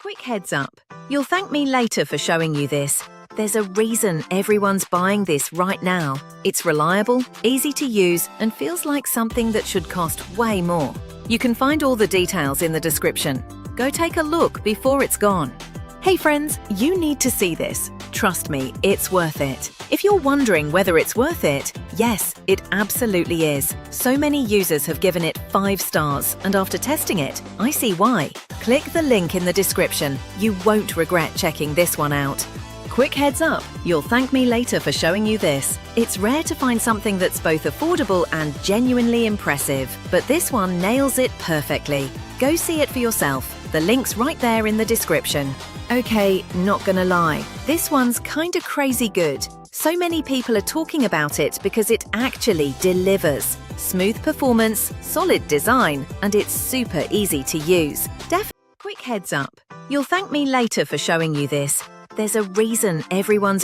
Quick heads up, you'll thank me later for showing you this. There's a reason everyone's buying this right now. It's reliable, easy to use, and feels like something that should cost way more. You can find all the details in the description. Go take a look before it's gone. Hey friends, you need to see this. Trust me, it's worth it. If you're wondering whether it's worth it, yes, it absolutely is. So many users have given it 5 stars, and after testing it, I see why. Click the link in the description. You won't regret checking this one out. Quick heads up, you'll thank me later for showing you this. It's rare to find something that's both affordable and genuinely impressive, but this one nails it perfectly. Go see it for yourself. The link's right there in the description. Okay, not gonna lie, this one's kinda crazy good. So many people are talking about it because it actually delivers. Smooth performance, solid design, and it's super easy to use. Quick heads up, you'll thank me later for showing you this. There's a reason everyone's